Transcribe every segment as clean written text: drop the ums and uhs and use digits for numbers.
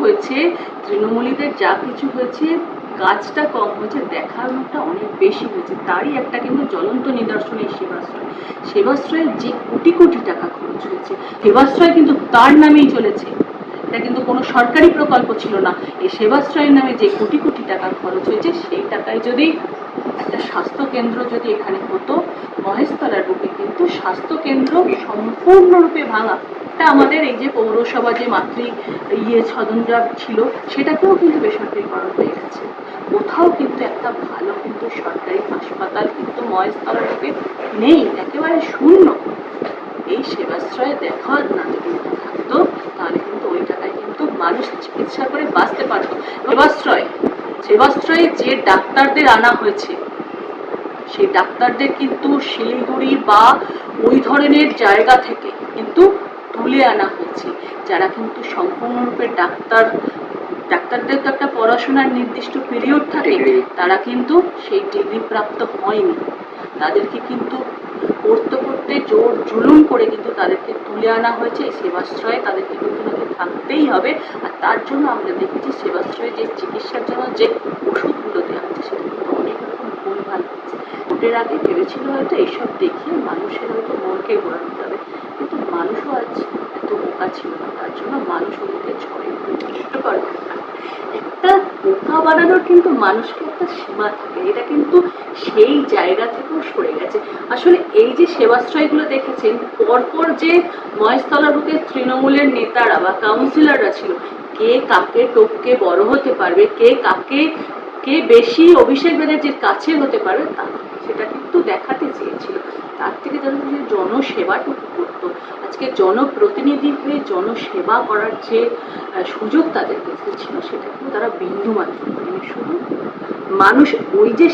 হয়েছে, তৃণমূলীদের যা কিছু হয়েছে, কাজটা কম হয়েছে, দেখানোটা অনেক বেশি হয়েছে। তারই একটা কিন্তু জ্বলন্ত নিদর্শন এই সেবাশ্রয়। সেবাশ্রয়ে যে কোটি কোটি টাকা খরচ হয়েছে, সেবাশ্রয় কিন্তু তার নামেই চলেছে, এটা কিন্তু কোনো সরকারি প্রকল্প ছিল না। এই সেবাশ্রয়ের নামে যে কোটি কোটি টাকা খরচ হয়েছে, সেই টাকায় যদি একটা স্বাস্থ্যকেন্দ্র যদি এখানে হতো, মহেশতলার বুকে কিন্তু স্বাস্থ্যকেন্দ্র সম্পূর্ণরূপে ভাঙা। এটা আমাদের এই যে পৌরসভা যে সদঞ্জাম ছিল, সেটাকেও কিন্তু বেসরকারিকরণ হয়ে গেছে। কোথাও কিন্তু একটা ভালো কিন্তু সরকারি হাসপাতাল কিন্তু মহেশতলার বুকে নেই, একেবারে শূন্য। এই সেবাশ্রয়ে দেখা না যদি থাকতো, তাহলে কিন্তু ওই টাকায় কিন্তু মানুষ চিকিৎসা করে বাঁচতে পারতো। সেবাশ্রয়ে যে ডাক্তারদের আনা হয়েছে, সেই ডাক্তারদের কিন্তু শিলিগুড়ি বা ওই ধরনের জায়গা থেকে কিন্তু তুলে আনা হয়েছে, যারা কিন্তু সম্পূর্ণরূপে ডাক্তারদের তো একটা পড়াশোনার নির্দিষ্ট পিরিয়ড থাকে, তারা কিন্তু সেই ডিগ্রি প্রাপ্ত হয়নি। তাদেরকে কিন্তু পড়তে পড়তে জোর জুলুম করে কিন্তু তাদেরকে তুলে আনা হয়েছে এই সেবাশ্রয়ে। তাদেরকে কিন্তু নাকি থাকতেই হবে। আর তার জন্য আমরা দেখেছি সেবাশ্রয়ে যে চিকিৎসার জন্য যে ওষুধগুলো দেওয়া হচ্ছে, সেটা কিন্তু অনেক রকম ভুলভাল হচ্ছে। ভোটের আগে ভেবেছিল হয়তো এইসব দেখিয়ে মানুষের হয়তো মনকে ঘোরানো যাবে, কিন্তু মানুষও আজ এত বোকা ছিল না, তার জন্য মানুষ ওদেরকে ছড়ে একটা বোকা বানানোর কিন্তু মানুষকে একটা সীমা থাকে। এটা কিন্তু সেই জায়গা থেকেও সরে গেছে। আসলে এই যে সেবাশ্রয়গুলো দেখেছেন, পরপর যে মহেশতলার বুকে তৃণমূলের নেতারা বা কাউন্সিলররা ছিল, কে কাকে টপকে বড় হতে পারবে, কে বেশি অভিষেক ব্যানার্জির কাছে হতে পারবে, তা সেটা কিন্তু দেখাতে চেয়েছিল। তার থেকে যেন জনসেবাটুকু করতো। আজকে জনপ্রতিনিধি হয়ে জনসেবা করার যে সুযোগ তাদের কাছে ছিল, সেটা কিন্তু তারা বিন্দুমাত্র করেনি। শুধু মানুষ ওই যে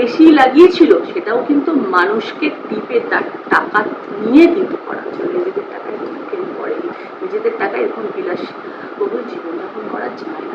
এসি লাগিয়েছিল, সেটাও কিন্তু মানুষকে টিপে তার টাকা নিয়ে কিন্তু করা ছিল। নিজেদের টাকায় কেউ করেনি, নিজেদের টাকায় এরকম বিলাস বহু জীবনযাপন করা যায় না।